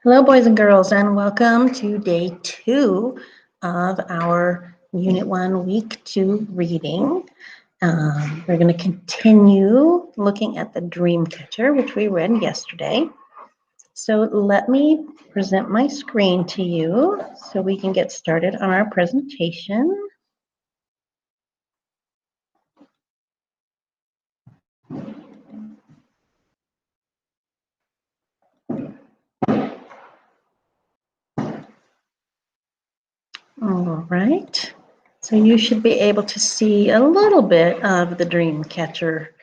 Hello, boys and girls, and welcome to day 2 of our Unit 1, Week 2 reading. We're going to continue looking at the dream catcher, which we read yesterday. So let me present my screen to you so we can get started on our presentation. All right, so you should be able to see a little bit of the dream catcher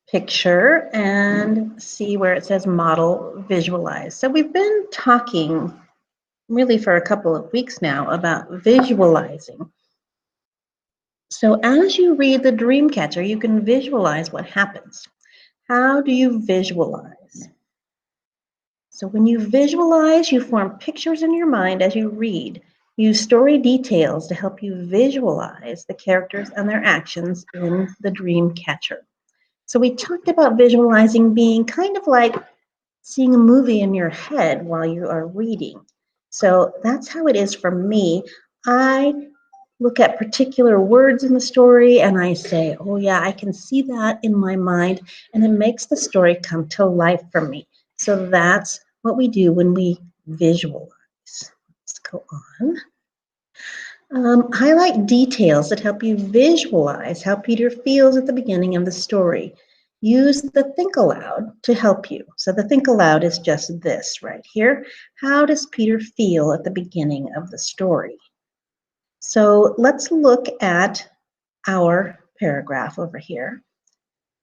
picture and see where it says model visualize. So we've been talking really for a couple of weeks now about visualizing. So as you read the dream catcher, you can visualize what happens. How do you visualize? So when you visualize, you form pictures in your mind as you read. Use story details to help you visualize the characters and their actions in the dream catcher. So we talked about visualizing being kind of like seeing a movie in your head while you are reading. So that's how it is for me. I look at particular words in the story and I say, oh yeah, I can see that in my mind, and it makes the story come to life for me. So that's what we do when we visualize. Let's go on. Highlight details that help you visualize how Peter feels at the beginning of the story. Use the think aloud to help you. So the think aloud is just this right here. How does Peter feel at the beginning of the story? So let's look at our paragraph over here.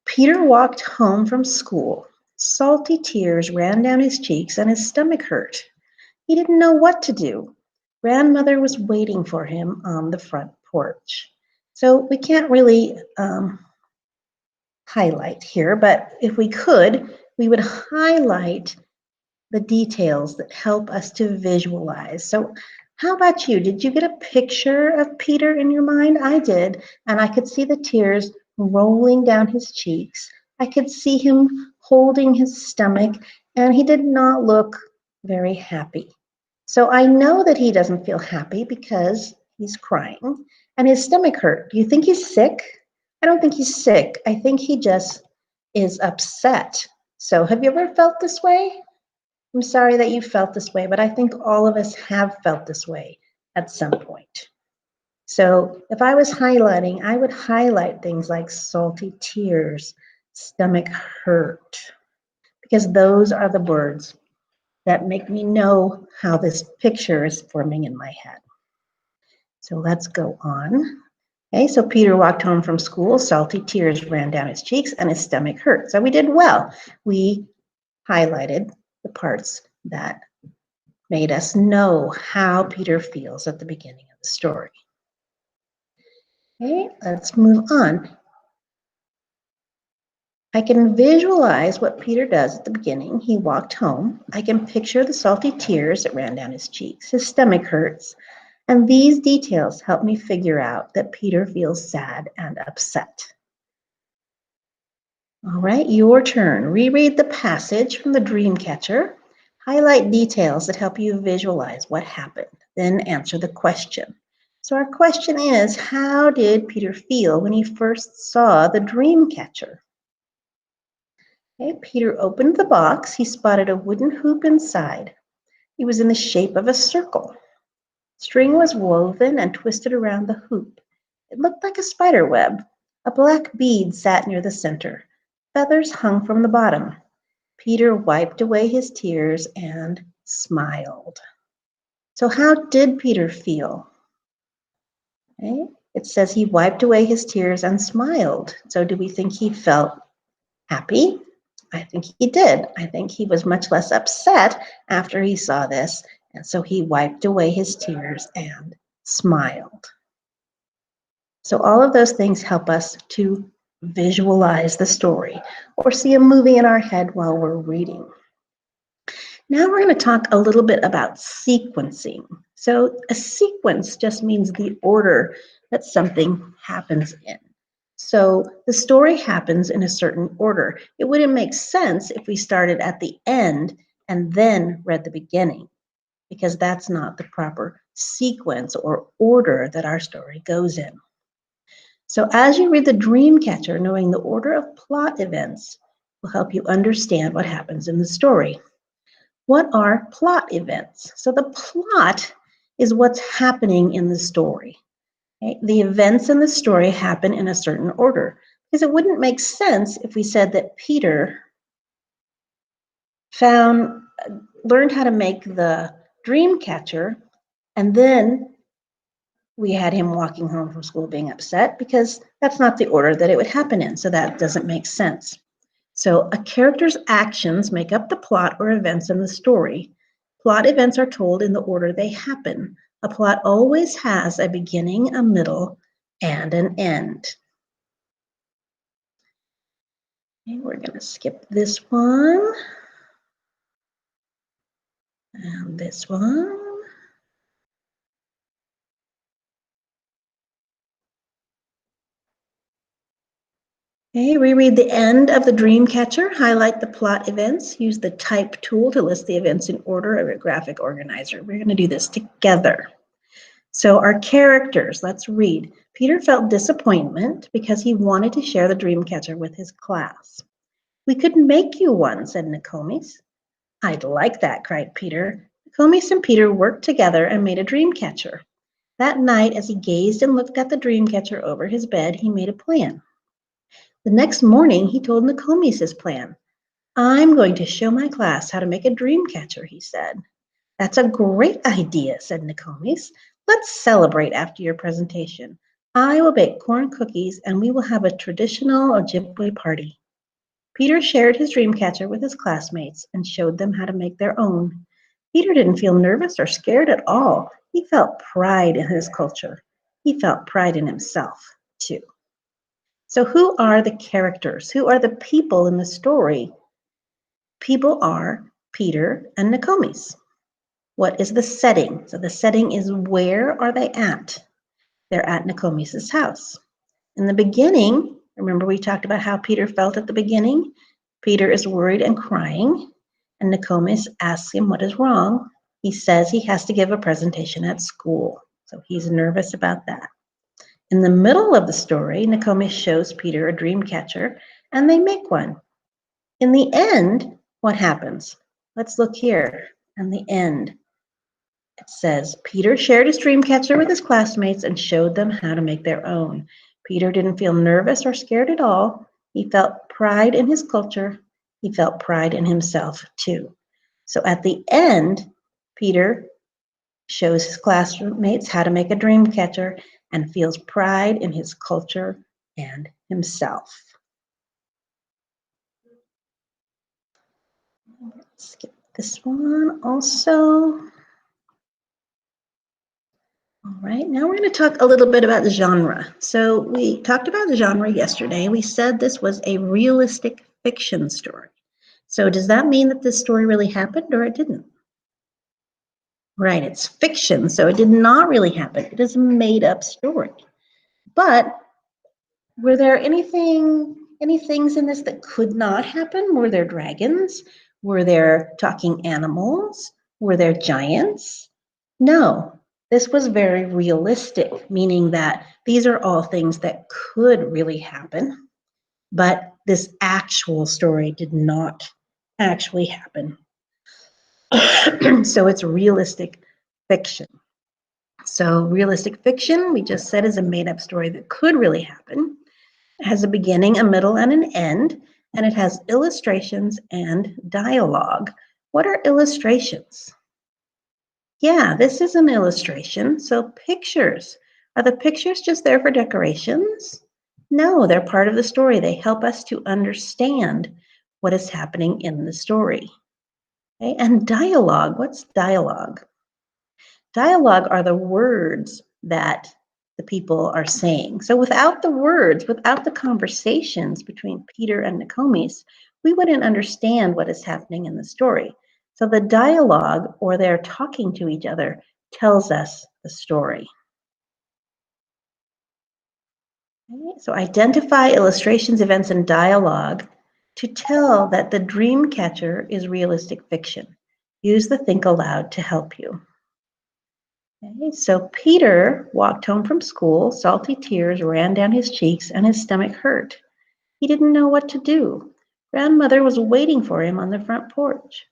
Peter walked home from school. Salty tears ran down his cheeks and his stomach hurt. He didn't know what to do. Grandmother was waiting for him on the front porch. So we can't really highlight here, but if we could, we would highlight the details that help us to visualize. So how about you? Did you get a picture of Peter in your mind? I did, and I could see the tears rolling down his cheeks. I could see him holding his stomach, and he did not look very happy. So I know that he doesn't feel happy because he's crying and his stomach hurt. Do you think he's sick? I don't think he's sick. I think he just is upset. So have you ever felt this way? I'm sorry that you felt this way, but I think all of us have felt this way at some point. So if I was highlighting, I would highlight things like salty tears, stomach hurt, because those are the words that make me know how this picture is forming in my head. So let's go on. Okay, so Peter walked home from school, salty tears ran down his cheeks and his stomach hurt. So we did well. We highlighted the parts that made us know how Peter feels at the beginning of the story. Okay, let's move on. I can visualize what Peter does at the beginning. He walked home. I can picture the salty tears that ran down his cheeks. His stomach hurts. And these details help me figure out that Peter feels sad and upset. All right, your turn. Reread the passage from the dream catcher. Highlight details that help you visualize what happened. Then answer the question. So our question is, how did Peter feel when he first saw the dream catcher? Okay, Peter opened the box. He spotted a wooden hoop inside. It was in the shape of a circle. String was woven and twisted around the hoop. It looked like a spider web. A black bead sat near the center. Feathers hung from the bottom. Peter wiped away his tears and smiled. So how did Peter feel? Okay, it says he wiped away his tears and smiled. So do we think he felt happy? I think he did. I think he was much less upset after he saw this, and so he wiped away his tears and smiled. So all of those things help us to visualize the story or see a movie in our head while we're reading. Now we're going to talk a little bit about sequencing. So a sequence just means the order that something happens in. So the story happens in a certain order. It wouldn't make sense if we started at the end and then read the beginning, because that's not the proper sequence or order that our story goes in. So as you read the Dreamcatcher, knowing the order of plot events will help you understand what happens in the story. What are plot events? So the plot is what's happening in the story. Okay? The events in the story happen in a certain order, because it wouldn't make sense if we said that Peter learned how to make the dream catcher, and then we had him walking home from school being upset, because that's not the order that it would happen in. So that doesn't make sense. So a character's actions make up the plot or events in the story. Plot events are told in the order they happen. A plot always has a beginning, a middle, and an end. Okay, we're going to skip this one and this one. Okay, reread the end of the Dreamcatcher, highlight the plot events, use the type tool to list the events in order of a graphic organizer. We're going to do this together. So our characters, let's read. Peter felt disappointment because he wanted to share the Dreamcatcher with his class. We could make you one, said Nokomis. I'd like that, cried Peter. Nokomis and Peter worked together and made a Dreamcatcher. That night, as he gazed and looked at the Dreamcatcher over his bed, he made a plan. The next morning, he told Nokomis his plan. I'm going to show my class how to make a Dreamcatcher, he said. That's a great idea, said Nokomis. Let's celebrate after your presentation. I will bake corn cookies and we will have a traditional Ojibwe party. Peter shared his Dreamcatcher with his classmates and showed them how to make their own. Peter didn't feel nervous or scared at all. He felt pride in his culture. He felt pride in himself, too. So who are the characters? Who are the people in the story? People are Peter and Nokomis. What is the setting? So the setting is, where are they at? They're at Nokomis' house. In the beginning, remember we talked about how Peter felt at the beginning? Peter is worried and crying, and Nokomis asks him what is wrong. He says he has to give a presentation at school, so he's nervous about that. In the middle of the story, Nokomis shows Peter a dream catcher, and they make one. In the end, what happens? Let's look here. In the end, it says, Peter shared his dream catcher with his classmates and showed them how to make their own. Peter didn't feel nervous or scared at all. He felt pride in his culture. He felt pride in himself, too. So at the end, Peter shows his classmates how to make a dream catcher and feels pride in his culture and himself. Let's skip this one also. All right, now we're going to talk a little bit about the genre. So we talked about the genre yesterday. We said this was a realistic fiction story. So does that mean that this story really happened or it didn't? Right, it's fiction, so it did not really happen. It is a made-up story. But were there any things in this that could not happen? Were there dragons? Were there talking animals? Were there giants? No, this was very realistic, meaning that these are all things that could really happen, but this actual story did not actually happen. So it's realistic fiction. So realistic fiction, we just said, is a made-up story that could really happen. It has a beginning, a middle, and an end, and it has illustrations and dialogue. What are illustrations? Yeah, this is an illustration. So pictures. Are the pictures just there for decorations? No, they're part of the story. They help us to understand what is happening in the story. Okay? And dialogue. What's dialogue? Dialogue are the words that the people are saying. So without the words, without the conversations between Peter and Nokomis, we wouldn't understand what is happening in the story. So the dialogue, or they're talking to each other, tells us the story. Okay, so identify illustrations, events, and dialogue to tell that the dream catcher is realistic fiction. Use the think aloud to help you. Okay, so Peter walked home from school. Salty tears ran down his cheeks and his stomach hurt. He didn't know what to do. Grandmother was waiting for him on the front porch.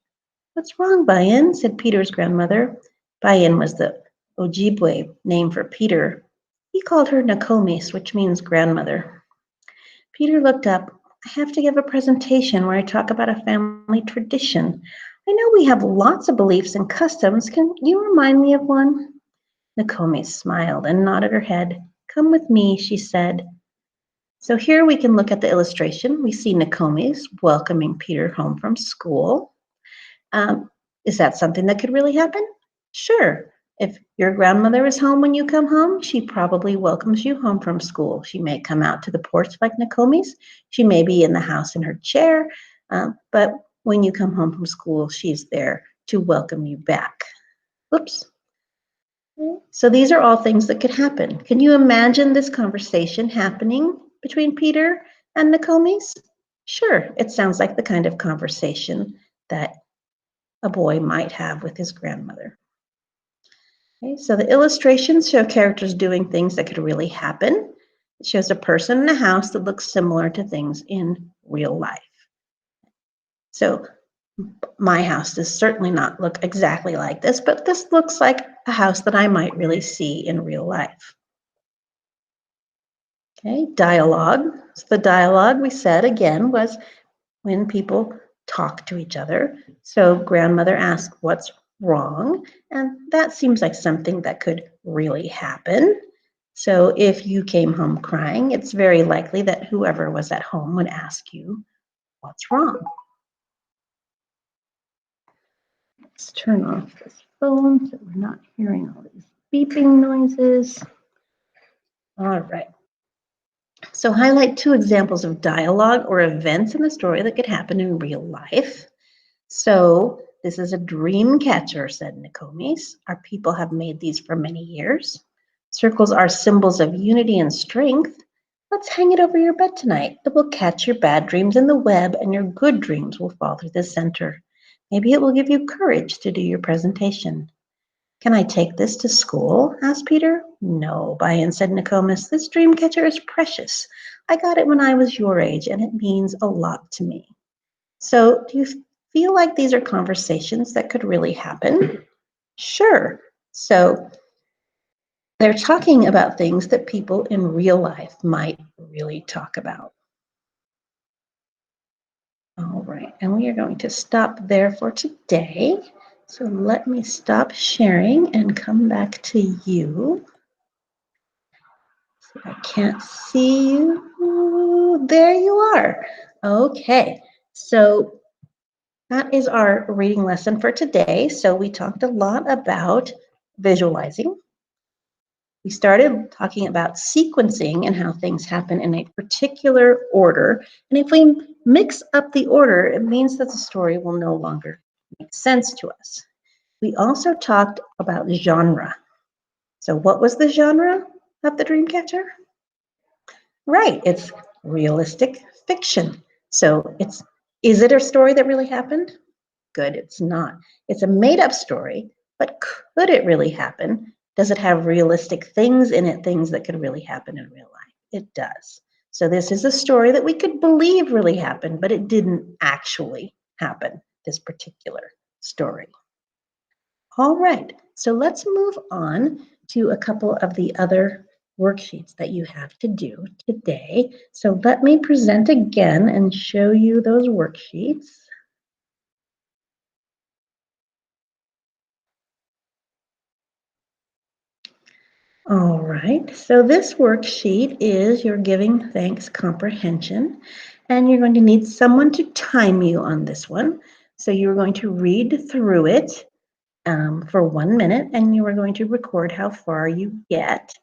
What's wrong, Bayan? Said Peter's grandmother. Bayan was the Ojibwe name for Peter. He called her Nokomis, which means grandmother. Peter looked up. I have to give a presentation where I talk about a family tradition. I know we have lots of beliefs and customs. Can you remind me of one? Nokomis smiled and nodded her head. Come with me, she said. So here we can look at the illustration. We see Nokomis welcoming Peter home from school. Is that something that could really happen? Sure. If your grandmother is home when you come home, she probably welcomes you home from school. She may come out to the porch like Nokomis. She may be in the house in her chair, but when you come home from school, she's there to welcome you back. Oops. So these are all things that could happen. Can you imagine this conversation happening between Peter and Nokomis? Sure, it sounds like the kind of conversation that a boy might have with his grandmother. Okay, so the illustrations show characters doing things that could really happen. It shows a person in a house that looks similar to things in real life. So my house does certainly not look exactly like this, but this looks like a house that I might really see in real life. Okay, dialogue. So the dialogue we said again was when people talk to each other. So grandmother asked, what's wrong? And that seems like something that could really happen. So if you came home crying, it's very likely that whoever was at home would ask you, what's wrong? Let's turn off this phone so we're not hearing all these beeping noises. All right. So highlight 2 examples of dialogue or events in the story that could happen in real life. So this is a dream catcher, said Nokomis. Our people have made these for many years. Circles are symbols of unity and strength. Let's hang it over your bed tonight. It will catch your bad dreams in the web and your good dreams will fall through the center. Maybe it will give you courage to do your presentation. Can I take this to school? Asked Peter. No, Bayan, said Nokomis. This dream catcher is precious. I got it when I was your age and it means a lot to me. So do you feel like these are conversations that could really happen? Sure. So they're talking about things that people in real life might really talk about. All right, and we are going to stop there for today. So let me stop sharing and come back to you. So I can't see you. There you are. Okay, so that is our reading lesson for today. So we talked a lot about visualizing. We started talking about sequencing and how things happen in a particular order. And if we mix up the order, it means that the story will no longer make sense to us. We also talked about genre. So what was the genre of the Dreamcatcher? Right, it's realistic fiction. So is it a story that really happened? Good, it's not. It's a made-up story, but could it really happen? Does it have realistic things in it, things that could really happen in real life? It does. So this is a story that we could believe really happened, but it didn't actually happen, this particular story. All right, so let's move on to a couple of the other worksheets that you have to do today. So let me present again and show you those worksheets. All right, so this worksheet is your Giving Thanks Comprehension, and you're going to need someone to time you on this one. So you're going to read through it for 1 minute, and you are going to record how far you get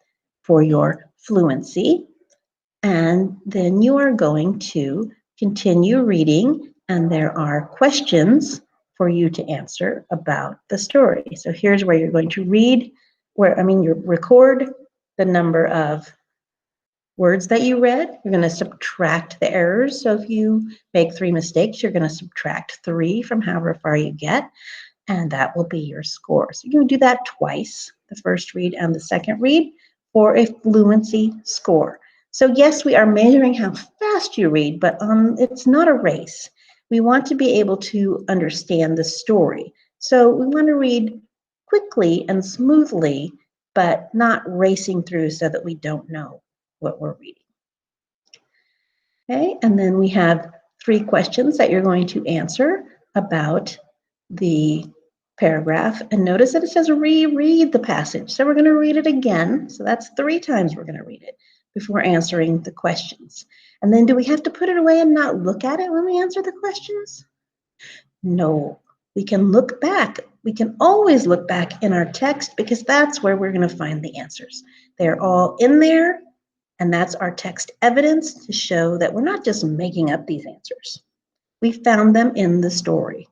for your fluency. And then you are going to continue reading, and there are questions for you to answer about the story. So here's where you're going to read, you record the number of words that you read. You're going to subtract the errors. So if you make 3 mistakes, you're going to subtract 3 from however far you get. and that will be your score. So you're going to do that twice, the first read and the second read, for a fluency score. So yes, we are measuring how fast you read, but it's not a race. We want to be able to understand the story. So we want to read quickly and smoothly, but not racing through so that we don't know what we're reading. Okay, and then we have 3 questions that you're going to answer about the paragraph. And notice that it says reread the passage. So we're going to read it again. So that's 3 times we're going to read it before answering the questions. And then do we have to put it away and not look at it when we answer the questions? No, we can look back. We can always look back in our text because that's where we're going to find the answers. They're all in there. And that's our text evidence to show that we're not just making up these answers. We found them in the story.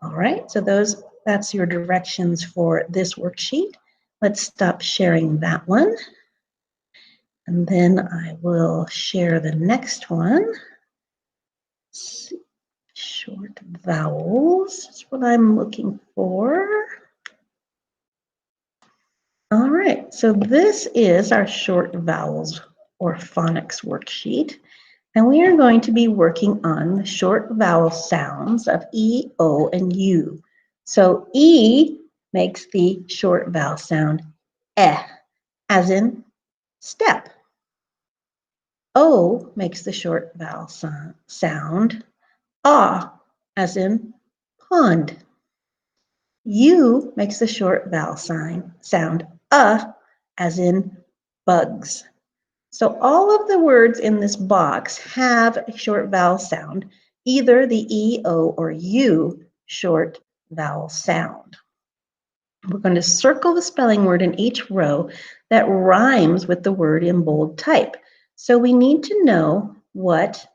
All right, so that's your directions for this worksheet. Let's stop sharing that one. And then I will share the next one. Short vowels is what I'm looking for. All right, so this is our short vowels or phonics worksheet. And we are going to be working on the short vowel sounds of E, O, and U. So E makes the short vowel sound eh, as in step. O makes the short vowel sound ah, as in pond. U makes the short vowel sound as in bugs. So all of the words in this box have a short vowel sound, either the E, O, or U short vowel sound. We're going to circle the spelling word in each row that rhymes with the word in bold type. So we need to know what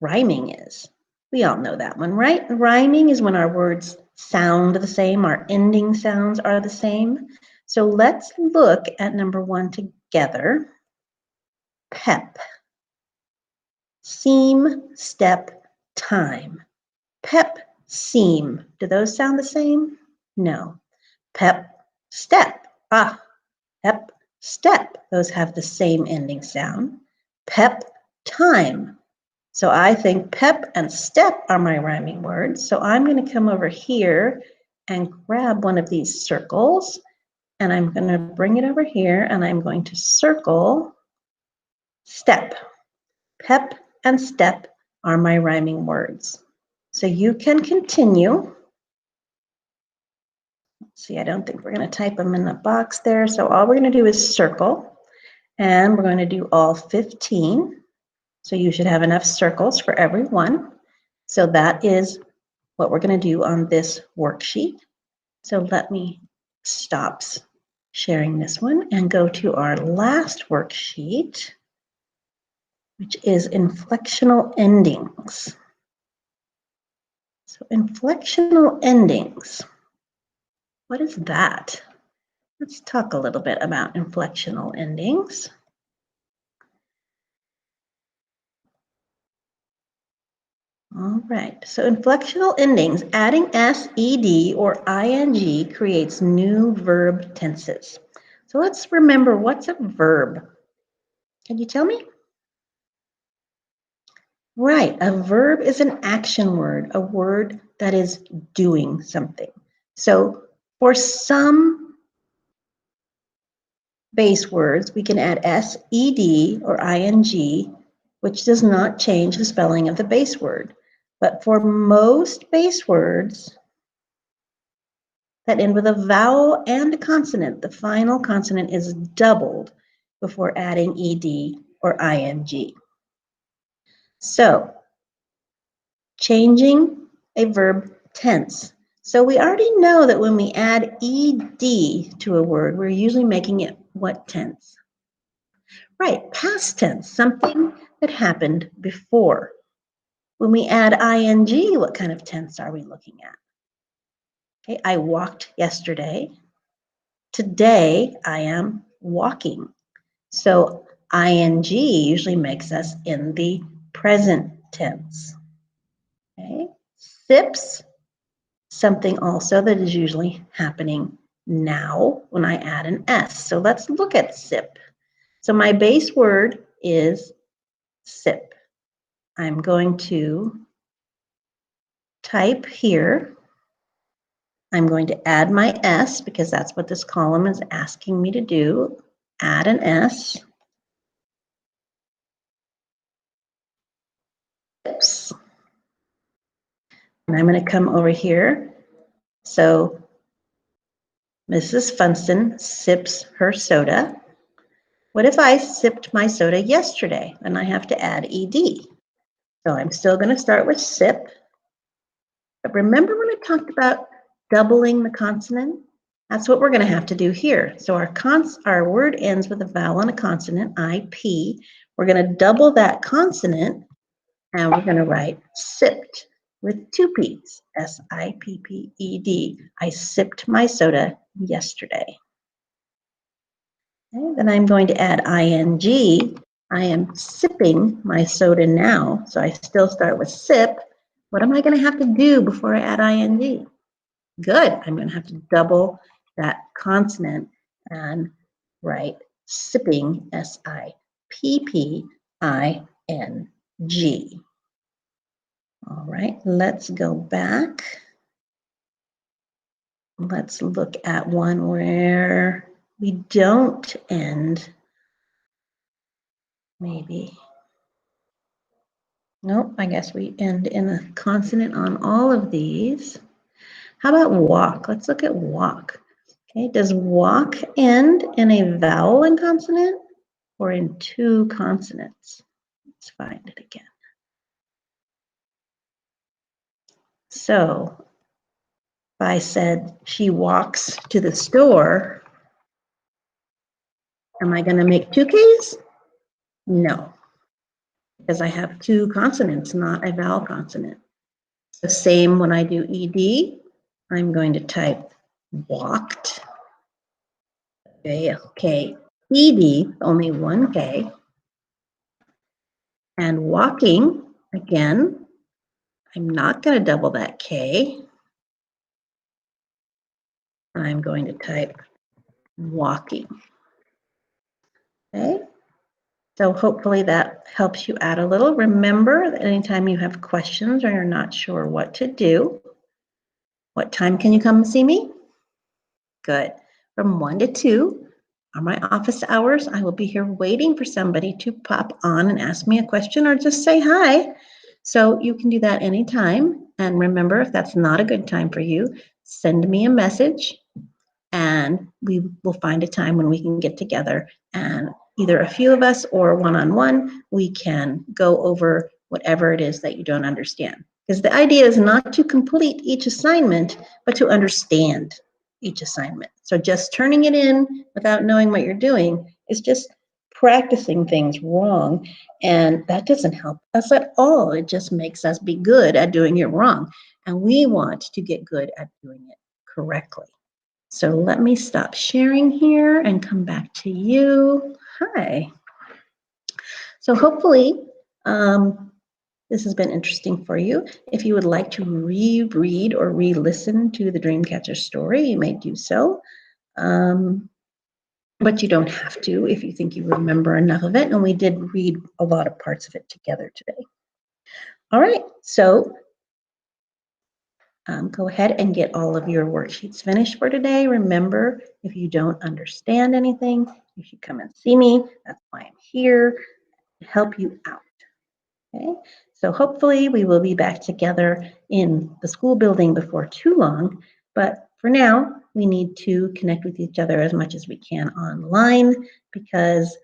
rhyming is. We all know that one, right? Rhyming is when our words sound the same, our ending sounds are the same. So let's look at number 1 together. Pep. Seam, step, time. Pep, seam. Do those sound the same? No. Pep, step. Ah, pep, step. Those have the same ending sound. Pep, time. So I think pep and step are my rhyming words. So I'm going to come over here and grab one of these circles, and I'm going to bring it over here, and I'm going to circle step. Pep and step are my rhyming words. So you can continue. See, I don't think we're going to type them in the box there. So all we're going to do is circle, and we're going to do all 15. So you should have enough circles for every one. So that is what we're going to do on this worksheet. So let me stop sharing this one and go to our last worksheet, which is inflectional endings. So inflectional endings, what is that? Let's talk a little bit about inflectional endings. All right, so inflectional endings, adding S, ED, or ING creates new verb tenses. So let's remember, what's a verb? Can you tell me? Right, a verb is an action word, a word that is doing something. So for some base words, we can add S, ED, or ING, which does not change the spelling of the base word. But for most base words that end with a vowel and a consonant, the final consonant is doubled before adding ED or ING. So, changing a verb tense. So we already know that when we add ED to a word, we're usually making it what tense? Right, past tense, something that happened before. When we add ING, what kind of tense are we looking at? Okay, I walked yesterday. Today, I am walking. So ING usually makes us in the present tense. Okay, sips, something also that is usually happening now when I add an S. So let's look at sip. So my base word is sip. I'm going to type here. I'm going to add my S because that's what this column is asking me to do. Add an S. Sips. And I'm going to come over here. So Mrs. Funston sips her soda. What if I sipped my soda yesterday? Then I have to add ED. So I'm still going to start with sip. But remember when I talked about doubling the consonant? That's what we're going to have to do here. So our word ends with a vowel and a consonant, IP. We're going to double that consonant, and we're going to write sipped with two P's, S-I-P-P-E-D. I sipped my soda yesterday. Okay, then I'm going to add ing. I am sipping my soda now, so I still start with sip. What am I going to have to do before I add ing? Good. I'm going to have to double that consonant and write sipping, S-I-P-P-I-N-G. All right, let's go back. Let's look at one where we don't end. Maybe. Nope, I guess we end in a consonant on all of these. How about walk? Let's look at walk. Okay, does walk end in a vowel and consonant or in two consonants? Let's find it again. So if I said she walks to the store, am I going to make two Ks? No, because I have two consonants, not a vowel consonant. The same when I do ED, I'm going to type walked. Okay, ED, only one K. And walking, again, I'm not going to double that K. I'm going to type walking. Okay, so hopefully that helps you out a little. Remember that anytime you have questions or you're not sure what to do, what time can you come see me? Good. From 1 to 2 are my office hours. I will be here waiting for somebody to pop on and ask me a question or just say hi. So you can do that anytime. And remember, if that's not a good time for you, send me a message and we will find a time when we can get together and either a few of us or one-on-one, we can go over whatever it is that you don't understand. Because the idea is not to complete each assignment, but to understand each assignment. So just turning it in without knowing what you're doing is just practicing things wrong, and that doesn't help us at all. It just makes us be good at doing it wrong, and we want to get good at doing it correctly. So let me stop sharing here and come back to you. Hi. So hopefully this has been interesting for you. If you would like to reread or re-listen to the Dreamcatcher story, you may do so. But you don't have to if you think you remember enough of it. And we did read a lot of parts of it together today. All right, so go ahead and get all of your worksheets finished for today. Remember, if you don't understand anything, you should come and see me. That's why I'm here, to help you out. Okay, so hopefully we will be back together in the school building before too long. But for now, we need to connect with each other as much as we can online, because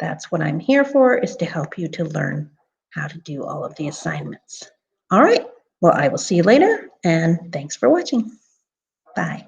that's what I'm here for, is to help you to learn how to do all of the assignments. All right, well, I will see you later, and thanks for watching. Bye.